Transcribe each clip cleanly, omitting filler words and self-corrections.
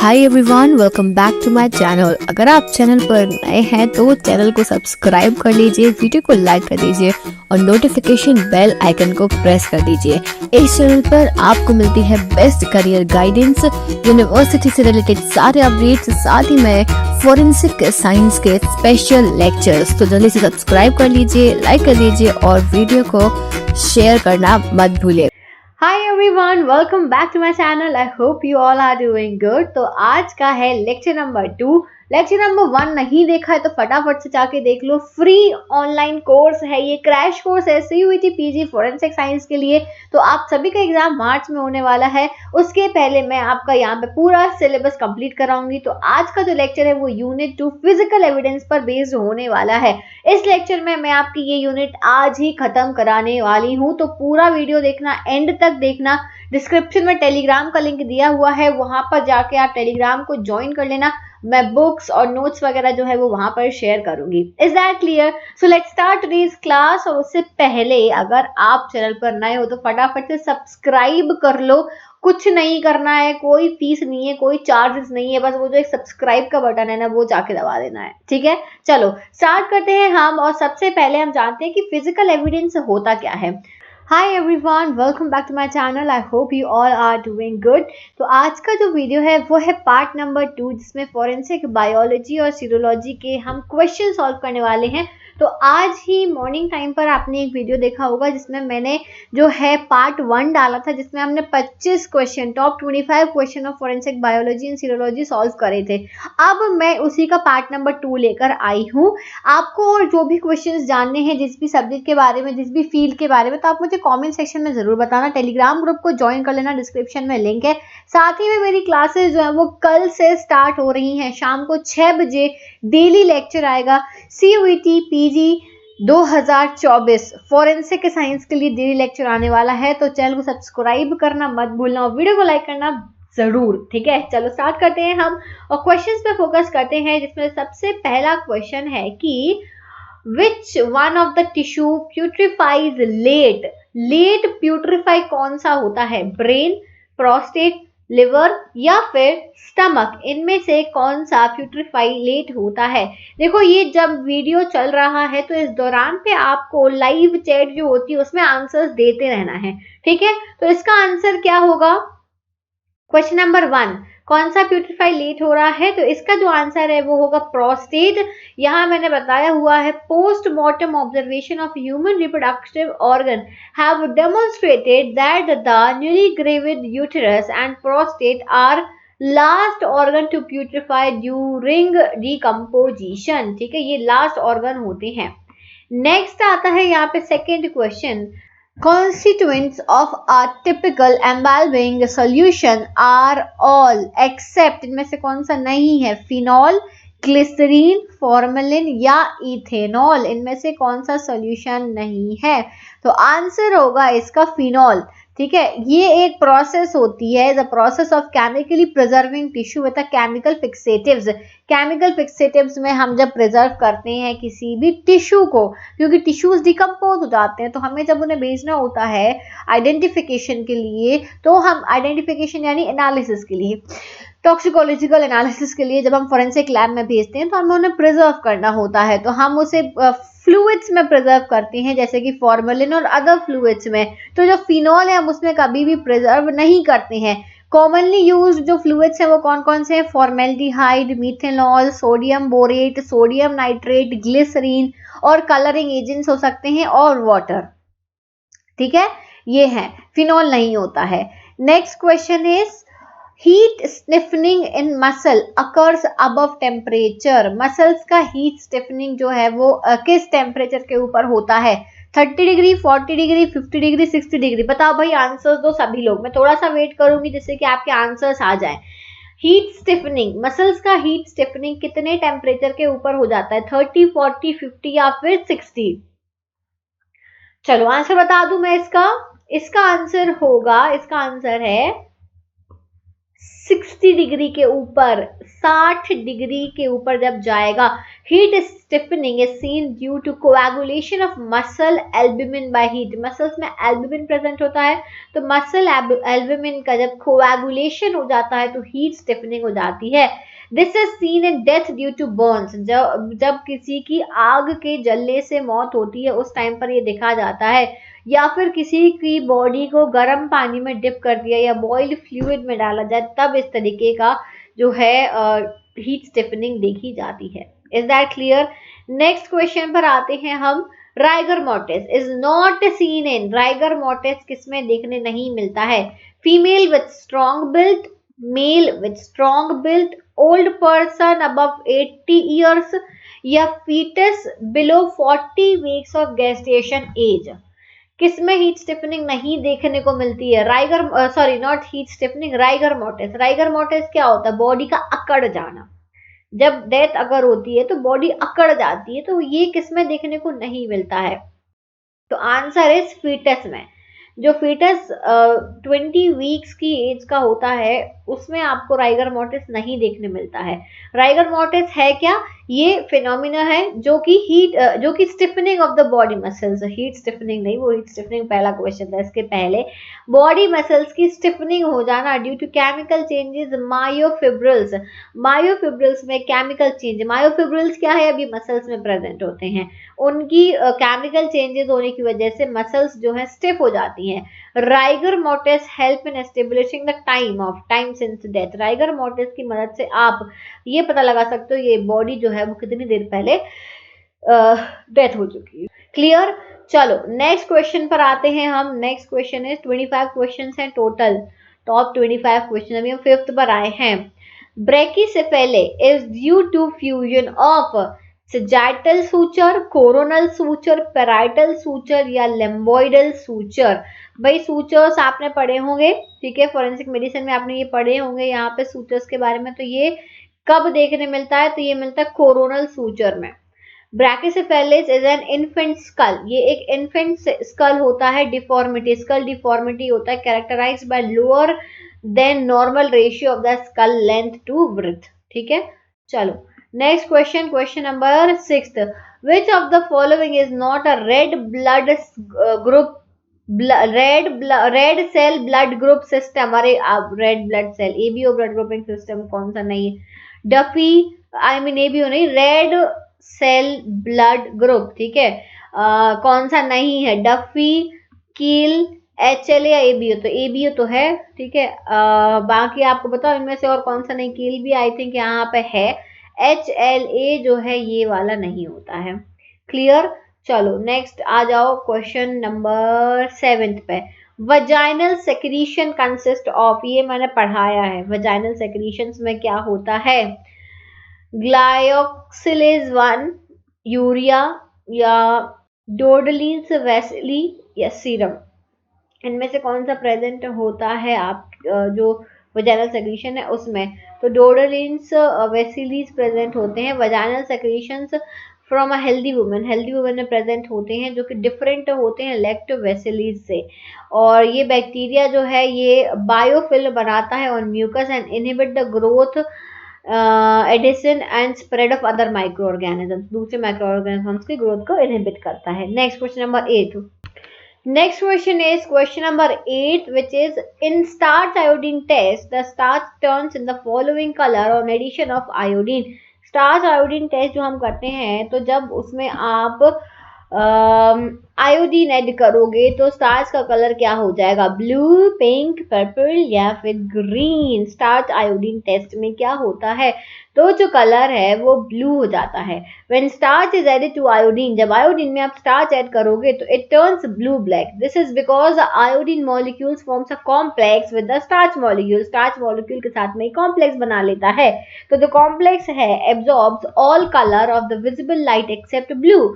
Hi everyone, welcome back to my channel. अगर आप channel पर नए हैं तो चैनल को सब्सक्राइब कर लीजिए, वीडियो को लाइक कर दीजिए और नोटिफिकेशन बेल आइकन को प्रेस कर दीजिए। इस चैनल पर आपको मिलती है बेस्ट करियर गाइडेंस, यूनिवर्सिटी से रिलेटेड सारे अपडेट्स, साथ ही में फोरेंसिक साइंस के स्पेशल लेक्चर्स। तो जल्दी से सब्सक्राइब कर लीजिए, लाइक कर दीजिए और वीडियो को शेयर करना मत भूलिए। Hi everyone, welcome back to my channel. I hope you all are doing good. तो आज का है लेक्चर नंबर 2। लेक्चर नंबर 1 नहीं देखा है तो फटाफट से जाके देख लो। फ्री ऑनलाइन कोर्स है, ये क्रैश कोर्स है CUET PG फोरेंसिक साइंस के लिए। तो आप सभी का एग्जाम मार्च में होने वाला है, उसके पहले मैं आपका यहाँ पे पूरा सिलेबस कंप्लीट कराऊंगी। तो आज का जो लेक्चर है वो यूनिट 2 फिजिकल एविडेंस पर बेस्ड होने वाला है। इस लेक्चर में मैं आपकी ये यूनिट आज ही खत्म कराने वाली हूँ, तो पूरा वीडियो देखना, एंड तक देखना। डिस्क्रिप्शन में टेलीग्राम का लिंक दिया हुआ है, वहां पर जाके आप टेलीग्राम को ज्वाइन कर लेना। मैं बुक्स और नोट्स वगैरह जो है वो वहां पर शेयर करूंगी। Is that clear? So let's start today's class. और उससे पहले अगर आप चैनल पर नए हो तो फटाफट से सब्सक्राइब कर लो। कुछ नहीं करना है, कोई फीस नहीं है, कोई चार्जेस नहीं है, बस वो जो एक सब्सक्राइब का बटन है ना वो जाके दबा देना है। ठीक है, चलो स्टार्ट करते हैं हम। और सबसे पहले हम जानते हैं कि फिजिकल एविडेंस होता क्या है। Hi everyone, welcome back to my channel. I hope you all are doing good. तो आज का जो वीडियो है वो है पार्ट नंबर 2, जिसमें फॉरेंसिक बायोलॉजी और सीरोलॉजी के हम क्वेश्चन सॉल्व करने वाले हैं। तो आज ही मॉर्निंग टाइम पर आपने एक वीडियो देखा होगा जिसमें मैंने जो है पार्ट 1 डाला था, जिसमें हमने 25 question, top 25 question of forensic biology and serology solve करे थे। अब मैं उसी का पार्ट नंबर 2 लेकर आई हूँ। आपको और जो भी क्वेश्चंस जानने हैं जिस भी सब्जेक्ट के बारे में, जिस भी फील्ड के बारे में, तो आप मुझे कमेंट सेक्शन में जरूर बताना। टेलीग्राम ग्रुप को ज्वाइन कर लेना, डिस्क्रिप्शन में लिंक है। साथ ही में मेरी क्लासेस जो है वो कल से स्टार्ट हो रही हैं। शाम को 6 बजे डेली लेक्चर आएगा। CUET PG 2024 फोरेंसिक साइंस के लिए डेली लेक्चर आने वाला है। तो चैनल को सब्सक्राइब करना मत भूलना और वीडियो को लाइक करना जरूर। ठीक है, चलो स्टार्ट करते हैं हम और क्वेश्चंस पे फोकस करते हैं, जिसमें सबसे पहला क्वेश्चन है कि which one of the tissue putrefies late. Late putrefy कौन सा होता है? ब्रेन, प्रोस्टेट, लिवर या फिर स्टमक? इनमें से कौन सा प्यूट्रिफाई लेट होता है? देखो, ये जब वीडियो चल रहा है तो इस दौरान पे आपको लाइव चैट जो होती है उसमें आंसर्स देते रहना है। ठीक है, तो इसका आंसर क्या होगा? क्वेश्चन नंबर 1, कौन सा प्यूट्रिफाई लेट हो रहा है? तो इसका जो आंसर है वो होगा प्रोस्टेट। यहाँ मैंने बताया हुआ है, postmortem observation of human reproductive organ have demonstrated that the newly gravid uterus and prostate are last organ to putrefy during decomposition. ठीक है, ये लास्ट ऑर्गन होते हैं। नेक्स्ट आता है यहाँ पे second question, constituents of a typical embalming solution are all except, इनमें से कौन सा नहीं है? फिनॉल, ग्लिसरीन, फॉर्मेलिन या इथेनॉल? इनमें से कौन सा सॉल्यूशन नहीं है? तो आंसर होगा इसका फिनॉल। ठीक है, ये एक प्रोसेस होती है, the process of chemically preserving tissue with chemical fixatives. Chemical fixatives में हम जब प्रिजर्व करते हैं किसी भी टिश्यू को, क्योंकि टिश्यूज डिकम्पोज हो जाते हैं, तो हमें जब उन्हें भेजना होता है आइडेंटिफिकेशन के लिए, तो हम आइडेंटिफिकेशन यानी एनालिसिस के लिए, टॉक्सिकोलॉजिकल एनालिसिस के लिए जब हम फोरेंसिक लैब में भेजते हैं तो हमें उन्हें प्रिजर्व करना होता है। तो हम उसे फ्लूइड्स में प्रिजर्व करते हैं, जैसे कि फॉर्मेलिन और अदर फ्लूइड्स में। तो जो फिनॉल है हम उसमें कभी भी प्रिजर्व नहीं करते हैं। कॉमनली यूज्ड जो फ्लूइड्स हैं वो कौन कौन से हैं? Formaldehyde, methanol, sodium borate, sodium nitrate, glycerine और कलरिंग एजेंट्स हो सकते हैं, और वाटर। ठीक है, ये है, फिनॉल नहीं होता है। Next question is heat stiffening in muscle occurs above temperature. Muscles का हीट स्टिफनिंग जो है वो किस टेम्परेचर के ऊपर होता है? 30 डिग्री, 40 डिग्री, 50 डिग्री, 60 डिग्री? बताओ भाई, आंसर्स दो सभी लोग। मैं थोड़ा सा वेट करूंगी जिससे कि आपके आंसर्स आ जाएं। हीट स्टिफनिंग, मसल्स का हीट स्टिफनिंग कितने टेम्परेचर के ऊपर हो जाता है? 30, 40, 50 या फिर 60? चलो आंसर बता दूं मैं इसका। इसका आंसर होगा, इसका आंसर है 60 डिग्री के ऊपर, 60 डिग्री के ऊपर जब जाएगा। Heat stiffening is seen due to coagulation of muscle albumin by heat. Muscles में albumin present होता है, तो muscle albumin का जब coagulation हो जाता है तो heat stiffening हो जाती है. This is seen in death due to burns. जब किसी की आग के जलने से मौत होती है उस टाइम पर ये देखा जाता है, या फिर किसी की बॉडी को गर्म पानी में डिप कर दिया या बॉइल्ड फ्लूइड में डाला जाए, तब इस तरीके का जो है हीट स्टिफनिंग देखी जाती है. Is that clear? Next question पर आते हैं हम. Rigor mortis is not seen in. Rigor mortis किसमें देखने नहीं मिलता है? Female with strong built, male with strong built, old person above 80 years, या foetus below 40 weeks of gestation age. किसमें हीट स्टिफनिंग नहीं देखने को मिलती है? Rigor sorry not heat stiffening, rigor mortis. Rigor mortis क्या होता है? बॉडी का अकड़ जाना. जब डेथ अगर होती है तो बॉडी अकड़ जाती है, तो ये किसमें देखने को नहीं मिलता है? तो आंसर इज फीटस में. जो फीटस 20 वीक्स की एज का होता है उसमें आपको राइगर मोर्टिस नहीं देखने मिलता है. राइगर मोर्टिस है क्या? ये फिनोमिना है जो कि stiffening of the body muscles. Heat stiffening नहीं, वो हीट स्टिफनिंग पहला क्वेश्चन था. इसके पहले बॉडी मसल्स की स्टिफनिंग हो जाना due to chemical changes myofibrils. Myofibrils में केमिकल चेंज. मायोफिब्रिल्स क्या है? अभी मसल्स में प्रेजेंट होते हैं. उनकी केमिकल चेंजेस होने की वजह से मसल्स जो है स्टिफ हो जाती हैं. Rigor mortis help in establishing the time since death. Rigor mortis की मदद से आप ये पता लगा सकते हो ये बॉडी जो है वो कितनी देर पहले डेथ हो चुकी है. क्लियर? चलो नेक्स्ट क्वेश्चन पर आते हैं हम. नेक्स्ट क्वेश्चन इज 25 क्वेश्चन हैं टोटल. Top 25 question. अभी हम 5th पर आए हैं. Brachycephaly is due to fusion of sagittal suture, coronal suture, parietal suture या लेम्बोइडल सूचर. भाई सूचर्स आपने पढ़े होंगे, ठीक है, फॉरेंसिक मेडिसिन में आपने ये पढ़े होंगे यहाँ पे सूचर्स के बारे में. तो ये कब देखने मिलता है? तो ये मिलता है कोरोनल सूचर में. ब्रैकीसेफेलिस इज एन इन्फेंट स्कल. ये एक इन्फेंट स्कल होता है. डिफॉर्मिटी, स्कल डिफॉर्मिटी होता है, characterised by lower than normal ratio of the skull length to breadth. ठीक है, चलो next question. Question number 6. Which of the following is not a red blood group, red cell blood group system. अरे red blood cell, ABO blood grouping system कौन सा नहीं है? Duffy, I mean ABO नहीं, red cell blood group. ठीक है, कौन सा नहीं है? डफी, कील, एचएल या एबीओ. तो एबीओ तो है, ठीक है. बाकी आपको बताओ इनमें से और कौन सा नहीं? कील भी आई थिंक यहाँ पे है. HLA जो है ये वाला नहीं होता है. क्लियर? चलो नेक्स्ट आ जाओ क्वेश्चन नंबर 7 पे. Vaginal secretion consist of. ये मैंने पढ़ाया है. वजाइनल सेक्रीशंस में क्या होता है? ग्लायोक्सिलेज 1, यूरिया या डोडलिन्स वेसिली या सीरम. इनमें से कौन सा प्रेजेंट होता है आप जो वजाइनल सेक्रीशन है उसमें? तो डोडलिन्स वेसिलीज प्रेजेंट होते हैं. Vaginal secretions from a healthy woman, healthy woman में प्रेजेंट होते हैं जो कि डिफरेंट होते हैं लैक्टो वेसिलीज से. और ये बैक्टीरिया जो है ये बायोफिल्म बनाता है on mucus and inhibit the growth, addition and spread of other microorganisms. दूसरे माइक्रो ऑर्गेनिजम्स की ग्रोथ को इनहिबिट करता है. Next question number 8. Next question is question number 8, which is in starch iodine test, the starch turns in the following color on addition of iodine. Starch iodine test जो हम करते हैं तो जब उसमें आप आयोडीन ऐड करोगे तो स्टार्च का कलर क्या हो जाएगा? ब्लू, पिंक, पर्पल या फिर ग्रीन. स्टार्च आयोडीन टेस्ट में क्या होता है? तो जो कलर है वो ब्लू हो जाता है. When starch is added to iodine, जब आयोडीन में आप स्टार्च ऐड करोगे तो it turns blue black. This is because the iodine molecules forms a complex with the starch molecule. Starch molecule के साथ में कॉम्प्लेक्स बना लेता है. तो जो कॉम्प्लेक्स है absorbs all colour of the visible light except blue,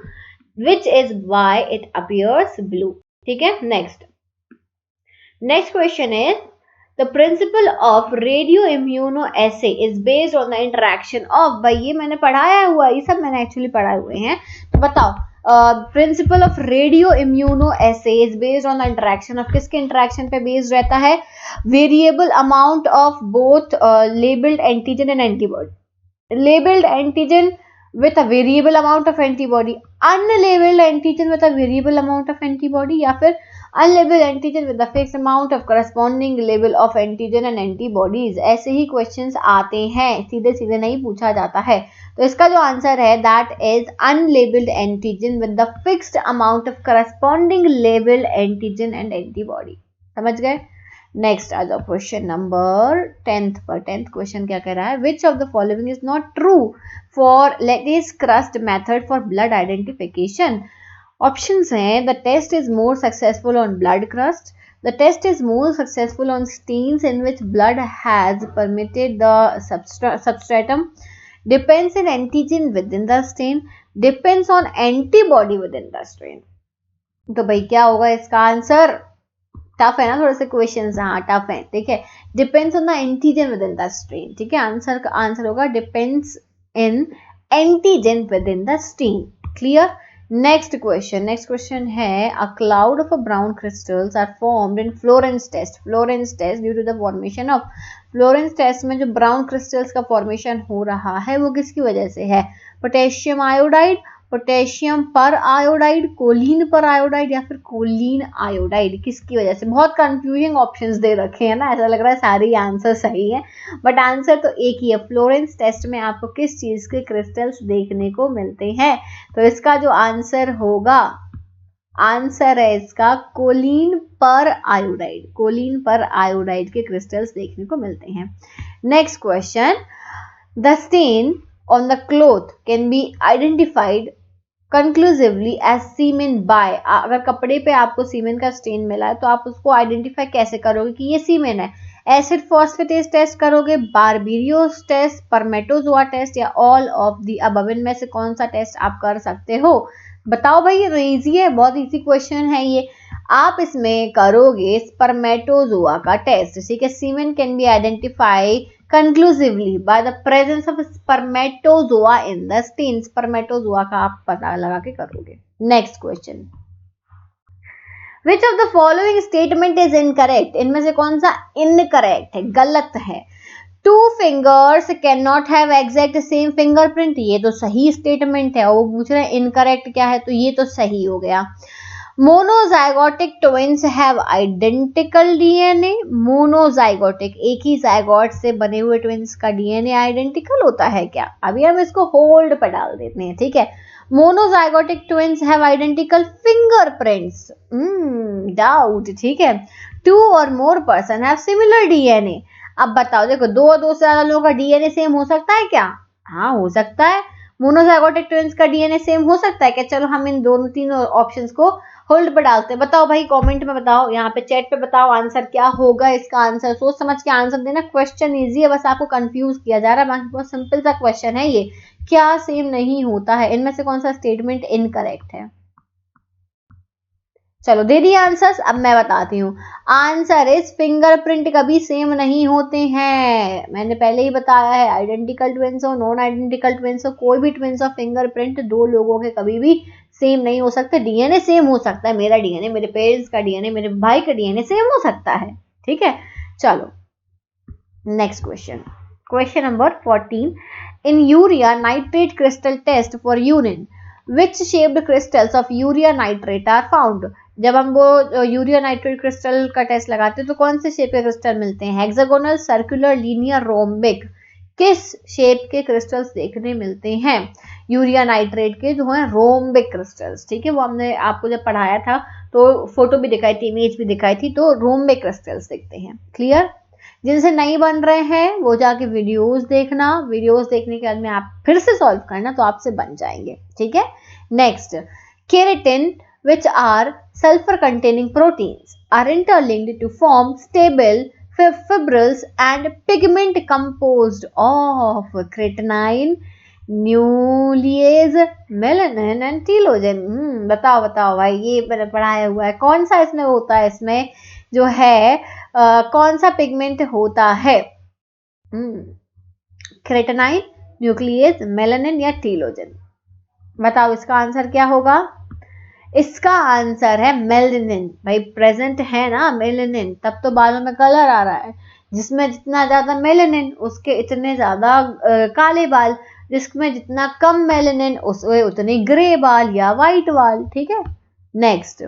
which is why it appears blue. ठीक है, next question is the principle of radioimmunoassay is based on the interaction of. भाई ये मैंने पढ़ाया हुआ, ये सब मैंने एक्चुअली पढ़ाए हुए हैं. तो बताओ principle of radio immuno essay is based on the interaction of. किसके इंटरेक्शन पे बेस्ड रहता है? Variable amount of both labelled antigen and antibody. Labelled antigen with a variable amount of antibody, unlabeled antigen with a variable amount of antibody, या फिर unlabeled antigen with a fixed amount of corresponding level of antigen and antibodies. ऐसे ही questions आते हैं, सीधे सीधे नहीं पूछा जाता है. तो इसका जो आंसर है that is unlabeled antigen with the fixed amount of corresponding labeled antigen and antibody. समझ गए. नेक्स्ट आ जाओ क्वेश्चन नंबर 10th पर. 10th क्वेश्चन क्या कह रहा है, which of the following is not true for Lattes crust method for blood identification. Options हैं, the test is more successful on blood crust, the test is more successful on stains in which blood has permitted the substratum, depends on antigen within the stain, depends on antibody within the strain. तो भाई क्या होगा इसका answer. Tough है ना थोड़े से questions, हाँ टफ है. ठीक है, depends on the antigen within the strain. ठीक है, आंसर का आंसर होगा depends in antigen within the strain. Clear. Next question है, a cloud of brown crystals are formed in Florence test. Florence test due to the formation of, Florence test में जो brown crystals का formation हो रहा है वो किसकी वजह से है. पोटेशियम आयोडाइड, पोटेशियम पर आयोडाइड, कोलिन पर आयोडाइड, या फिर कोलिन आयोडाइड. किसकी वजह से. बहुत कंफ्यूजिंग ऑप्शंस दे रखे हैं ना, ऐसा लग रहा है सारे आंसर सही है, बट आंसर तो एक ही है. फ्लोरेंस टेस्ट में आपको किस चीज के क्रिस्टल्स देखने को मिलते हैं. तो इसका जो आंसर होगा, आंसर है इसका कोलिन पर आयोडाइड. कोलिन पर आयोडाइड के क्रिस्टल्स देखने को मिलते हैं. Next question, the stain on the cloth can be identified conclusively as semen by. अगर कपड़े पे आपको सीमेन का स्टेन मिला है तो आप उसको आइडेंटिफाई कैसे करोगे कि ये सीमेन है. एसिड फॉस्फेटेज टेस्ट करोगे, बारबेरियोस टेस्ट, स्पर्मेटोजोआ टेस्ट, या ऑल ऑफ द अबव. इनमें से कौन सा टेस्ट आप कर सकते हो. बताओ भाई, ये इजी है, बहुत इजी क्वेश्चन है ये. आप इसमें करोगे स्पर्मेटोजोआ का टेस्ट. ठीक है, semen can be identify conclusively by the presence of spermatozoa in the stain. spermatozoa का आप पता लगा के करोगे. next question, which of the following statement is incorrect. इनमें से कौन सा incorrect है, गलत है. two fingers cannot have exact same fingerprint. ये तो सही स्टेटमेंट है. वो पूछ रहे हैं incorrect क्या है, तो ये तो सही हो गया. Monozygotic twins have identical DNA. Monozygotic, एक ही जाइगोट से बने हुए ट्विंस का डीएनए आइडेंटिकल होता है क्या. अभी हम इसको होल्ड पर डाल देते हैं. ठीक है, monozygotic twins have identical fingerprints. Doubt. ठीक है, टू और more person have similar DNA. अब बताओ, देखो दो से ज्यादा लोगों का डीएनए सेम हो सकता है क्या. हाँ हो सकता है. मोनोजाइगोटिक ट्विंस का डीएनए सेम हो सकता है क्या. चलो हम इन दोनों तीनों ऑप्शंस को होल्ड पर डालते हैं. बताओ भाई, कमेंट में बताओ, यहाँ पे चैट पे बताओ आंसर क्या होगा इसका. आंसर सोच समझ के आंसर देना. क्वेश्चन इजी है, बस आपको कंफ्यूज किया जा रहा है, बाकी बहुत सिंपल सा क्वेश्चन है ये. क्या सेम नहीं होता है. इनमें से कौन सा स्टेटमेंट इनकरेक्ट है. चलो दे दिए आंसर्स. अब मैं बताती हूँ. आंसर इज फिंगरप्रिंट कभी सेम नहीं होते हैं. मैंने पहले ही बताया है, आइडेंटिकल ट्विंस हो, नॉन आइडेंटिकल ट्विंस हो, कोई भी ट्विंस ऑफ फिंगरप्रिंट दो लोगों के कभी भी सेम नहीं हो सकते. डीएनए सेम हो सकता है, मेरा डीएनए, मेरे पेरेंट्स का डीएनए, मेरे भाई का डीएनए सेम हो सकता है. ठीक है, चलो next question number 14. In urea nitrate crystal test for urine, which shaped crystals of urea nitrate are found. जब हम वो यूरिया नाइट्रेट क्रिस्टल का टेस्ट लगाते हैं तो कौन से शेप के क्रिस्टल मिलते हैं. Hexagonal, circular, linear, rhombic. किस शेप के क्रिस्टल्स देखने मिलते हैं. यूरिया नाइट्रेट के जो है रोम्बिक क्रिस्टल्स. ठीक है, वो हमने आपको जब पढ़ाया था तो फोटो भी दिखाई थी, इमेज भी दिखाई थी, तो रोम्बिक क्रिस्टल्स दिखते हैं. क्लियर. जिनसे नहीं बन रहे हैं वो जाके वीडियोस देखना. वीडियोस देखने के बाद में आप फिर से सॉल्व करना तो आपसे बन जाएंगे. ठीक है. Next, keratin which are sulfur containing proteins are interlinked to form stable fibrils and pigment composed of creatinine, nuclease, melanin and telogen. बताओ भाई, ये मैंने पढ़ाया हुआ है. कौन सा इसमें होता है, इसमें जो है कौन सा पिगमेंट होता है. क्रेटिनाइन, न्यूक्लियस, मेलानिन या टीलोजन. बताओ इसका आंसर क्या होगा. इसका आंसर है मेलानिन. भाई प्रेजेंट है ना मेलानिन, तब तो बालों में कलर आ रहा है. जिसमें जितना ज्यादा मेलानिन उसके इतने ज्यादा काले बाल. जिसमें जितना कम मेलेनिन उसमें उतने ग्रे बाल या वाइट बाल, ठीक है। Next,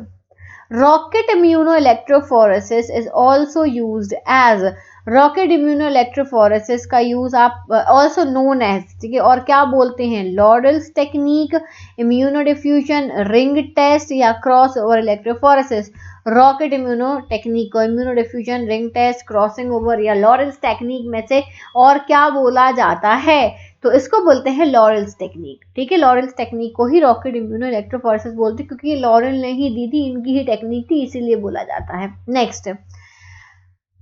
rocket immunoelectrophoresis is also used as, rocket immunoelectrophoresis का यूज आप ऑल्सो नोन एज, ठीक है, और क्या बोलते हैं, लॉरेल्स टेक्निक, इम्यूनोडिफ्यूजन, रिंग टेस्ट या cross over electrophoresis. Rocket immuno technique को इम्यूनोडिफ्यूजन, रिंग टेस्ट, क्रॉसिंग ओवर या लॉरेल्स टेक्निक में से और क्या बोला जाता है, तो इसको बोलते हैं लॉरेल्स टेक्निक, ठीक है। लॉरेल्स टेक्निक को ही रॉकेट इम्यूनो इलेक्ट्रोफोरेसिस बोलते हैं, क्योंकि ये लॉरेल ने ही दी थी, इनकी ही टेक्निक थी, इसीलिए बोला जाता है। Next,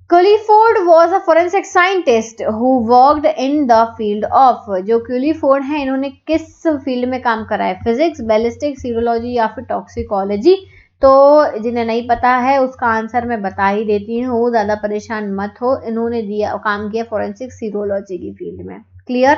Culliford was a forensic scientist who worked in the field of, जो क्यूलीफोर्ड है इन्होंने किस फील्ड में काम करा है, फिजिक्स, बैलिस्टिक, सीरोलॉजी या फिर टॉक्सिकोलॉजी। तो जिन्हें नहीं पता है उसका आंसर मैं बता ही देती हूँ, ज्यादा परेशान मत हो, इन्होंने दिया काम किया फोरेंसिक सीरोलॉजी की फील्ड में। Clear.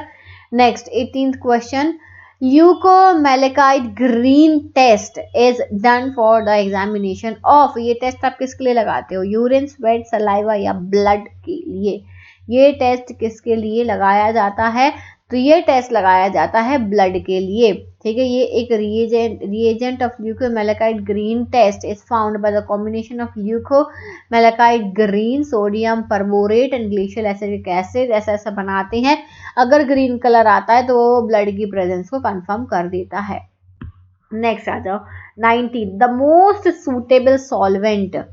Next 18th question, leucomalachite green test is done for the examination of, ये टेस्ट आप किसके लिए लगाते हो, यूरिन, स्वेट, सलाइवा या ब्लड के लिए। ये टेस्ट किसके लिए लगाया जाता है, तो ये टेस्ट लगाया जाता है ब्लड के लिए, ठीक है। ये एक reagent of leucomalachite green test is found by the combination of leucomalachite green, sodium perborate and glacial acetic acid, ऐसा बनाते हैं। अगर ग्रीन कलर आता है तो वो ब्लड की प्रेजेंस को कंफर्म कर देता है। नेक्स्ट आ जाओ 19, the most suitable solvent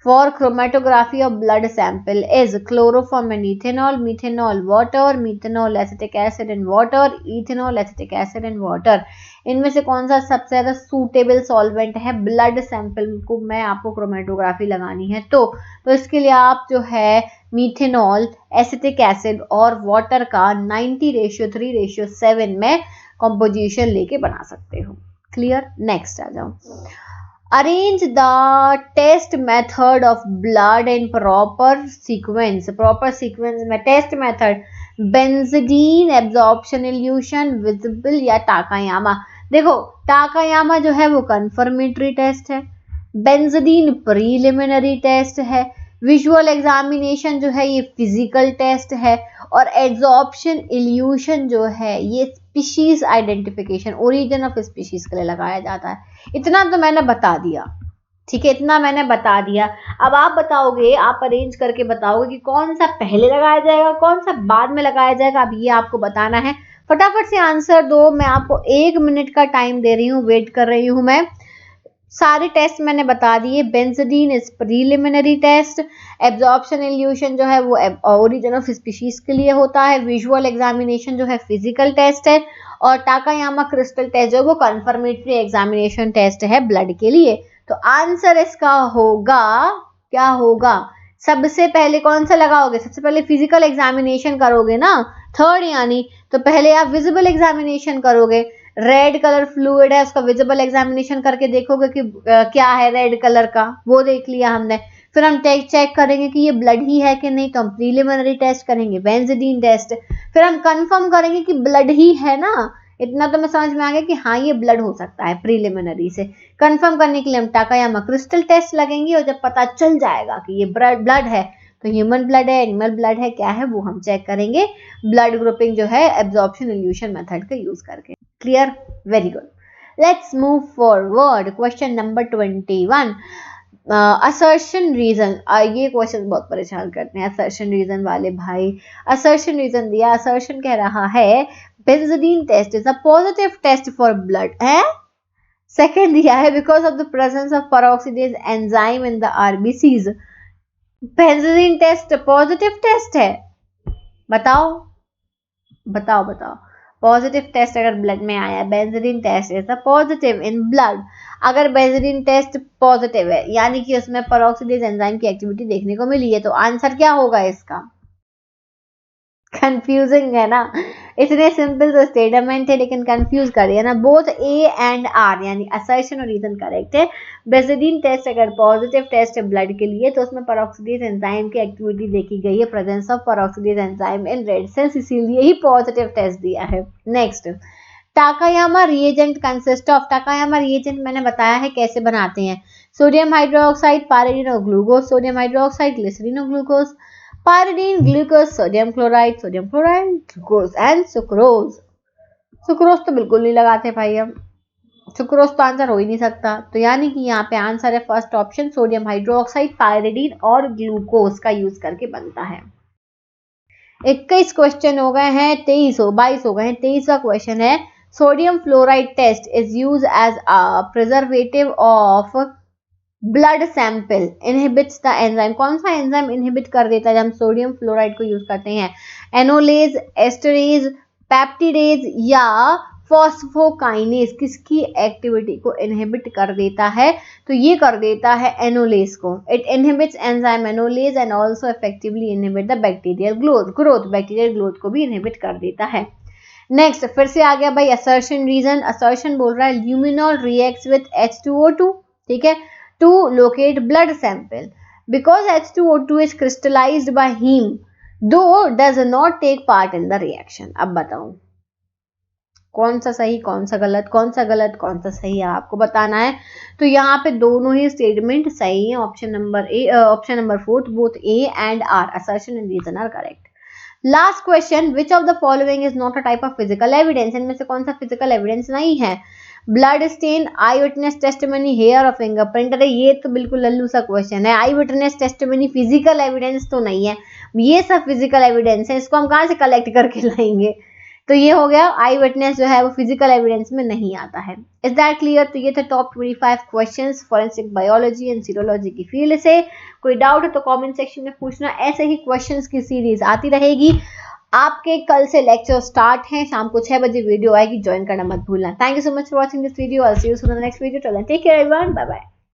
for chromatography of blood sample is chloroform and ethanol, methanol, water, methanol, acetic acid and water, ethanol, acetic acid and water। इनमें से कौन सा सबसे ज्यादा सूटेबल सॉल्वेंट है ब्लड सैंपल को मैं आपको क्रोमेटोग्राफी लगानी है, तो इसके लिए आप जो है मीथेनॉल, एसिटिक एसिड और वाटर का 90:3:7 में कॉम्पोजिशन लेके बना सकते हो। क्लियर। नेक्स्ट आ जाओ, arrange the test method of blood in proper sequence में test method, benzene, absorption elution, visible या टाकायामा। देखो टाकायामा जो है वो कंफर्मेटरी टेस्ट है, बेंजीन प्रीलिमिनरी टेस्ट है, विजुअल एग्जामिनेशन जो है ये फिजिकल टेस्ट है, और एब्जॉर्प्शन इल्यूशन जो है ये species identification, origin of species के लिए लगाया जाता है। इतना तो मैंने बता दिया, ठीक है, इतना मैंने बता दिया। अब आप बताओगे, आप अरेंज करके बताओगे कि कौन सा पहले लगाया जाएगा, कौन सा बाद में लगाया जाएगा, अब ये आपको बताना है। फटाफट से आंसर दो, मैं आपको 1 मिनट का टाइम दे रही हूँ, वेट कर रही हूँ मैं। सारे टेस्ट मैंने बता दिए, benzene is preliminary test, absorption elution जो है वो ओरिजिन ऑफ स्पीशीज के लिए होता है, विजुअल एग्जामिनेशन जो है फिजिकल टेस्ट है, और टाकायामा क्रिस्टल टेस्ट जो वो कंफर्मेटरी एग्जामिनेशन टेस्ट है ब्लड के लिए। तो आंसर इसका होगा, क्या होगा, सबसे पहले कौन सा लगाओगे, सबसे पहले फिजिकल एग्जामिनेशन करोगे ना, थर्ड यानी, तो पहले आप विजिबल एग्जामिनेशन करोगे, रेड कलर फ्लूइड है उसका विजिबल एग्जामिनेशन करके देखोगे कि क्या है रेड कलर का, वो देख लिया हमने। फिर हम चेक करेंगे कि ये ब्लड ही है कि नहीं, तो हम प्रीलिमिनरी टेस्ट करेंगे, बेंजीन टेस्ट। फिर हम कंफर्म करेंगे कि ब्लड ही है ना, इतना तो मैं समझ में आ गया कि हाँ ये ब्लड हो सकता है। प्रीलिमिनरी से कंफर्म करने के लिए हम टाकायामा क्रिस्टल टेस्ट लगेंगे, और जब पता चल जाएगा कि ये ब्लड है तो ह्यूमन ब्लड है, एनिमल ब्लड है, क्या है वो हम चेक करेंगे ब्लड ग्रुपिंग जो है एब्जॉर्प्शन इल्यूशन मेथड का यूज करके। Clear, very good. Let's move forward, question number 21, assertion reason. ये क्वेश्चन बहुत परेशान करते हैं असर्शन रीजन वाले भाई। असर्शन रीजन दिया, असर्शन कह रहा है benzene test is a positive test for blood है। सेकंड दिया है because of the presence of peroxidase enzyme in the RBCs. Benzene test positive test है, बताओ बताओ बताओ। पॉजिटिव टेस्ट अगर ब्लड में आया, benzene test is a positive in blood. अगर बेंजीन टेस्ट पॉजिटिव है यानी कि उसमें पेरोक्सीडेज एंजाइम की एक्टिविटी देखने को मिली है, तो आंसर क्या होगा इसका? कंफ्यूजिंग है ना, इतने सिंपल तो स्टेटमेंट है लेकिन कंफ्यूज कर दिया ना। बोथ ए एंड आर यानी असर्शन और रीजन करेक्ट है। बेंजीन टेस्ट अगर पॉजिटिव टेस्ट है ब्लड के लिए तो उसमें पेरोक्सीडेज एंजाइम की एक्टिविटी देखी गई है, presence of peroxidase enzyme in red cells, इसीलिए ही पॉजिटिव टेस्ट दिया है। Next, Takayama reagent consist of. Takayama reagent मैंने बताया है कैसे बनाते हैं, सोडियम हाइड्रोक्साइड, पायरीडीन और ग्लूकोज, सोडियम हाइड्रोक्साइड, ग्लिसरीन और glucose, pyridine, glucose, sodium chloride, glucose and sucrose। Sucrose तो बिल्कुल नहीं लगाते भाई, अब सुक्रोज तो आंसर हो ही नहीं सकता, तो यानी कि यहाँ पे आंसर है first option, sodium hydroxide, pyridine और ग्लूकोज का यूज करके बनता है। 21 क्वेश्चन हो गए हैं, 22 हो गए हैं। 23वां क्वेश्चन है, sodium fluoride test is use as a preservative of blood sample, inhibits the enzyme. कौन सा एंजाइम इनहिबिट कर देता है जब हम सोडियम फ्लोराइड को यूज करते हैं? एनोलेज, एस्टरेज, पेप्टिडेज या फॉस्फोकाइनेज, किसकी एक्टिविटी को इनहिबिट कर देता है? तो ये कर देता है एनोलेज को। It inhibits enzyme enolase and also effectively inhibit the bacterial growth, bacterial growth को भी इनहिबिट कर देता है। नेक्स्ट फिर से आ गया भाई असर्शन रीजन। असर्शन बोल रहा है ल्यूमिनॉल रिएक्ट्स विद H2O2, ठीक है, to locate blood sample because H2O2 is crystallized by heme though does not take part in the reaction। अब बताओ कौन सा सही, कौन सा गलत, कौन सा गलत, कौन सा सही है, आपको बताना है। तो यहाँ पे दोनों ही स्टेटमेंट सही है। Option number 4 both A and R, assertion and reason are correct। Last question, which of the following is not a type of physical evidence, इनमें से कौन सा फिजिकल एविडेंस नहीं है? ब्लड स्टेन, आई विटनेस टेस्टिमनी, हेयर और fingerprint. अरे ये तो बिल्कुल लल्लू सा क्वेश्चन है। आई विटनेस टेस्टिमनी फिजिकल एविडेंस तो नहीं है, ये सब फिजिकल एविडेंस है, इसको हम कहाँ से कलेक्ट करके लाएंगे? तो ये हो गया, आई विटनेस जो है वो फिजिकल एविडेंस में नहीं आता है। Is that clear? तो ये थे top 25 questions forensic biology and serology की फील्ड से। कोई डाउट है तो कमेंट सेक्शन में पूछना, ऐसे ही क्वेश्चंस की सीरीज आती रहेगी। आपके कल से लेक्चर स्टार्ट हैं, शाम को 6 बजे वीडियो आएगी, ज्वाइन करना मत भूलना। Thank you so much for watching this video. I will see you soon in the next video. Till then take care everyone, bye bye.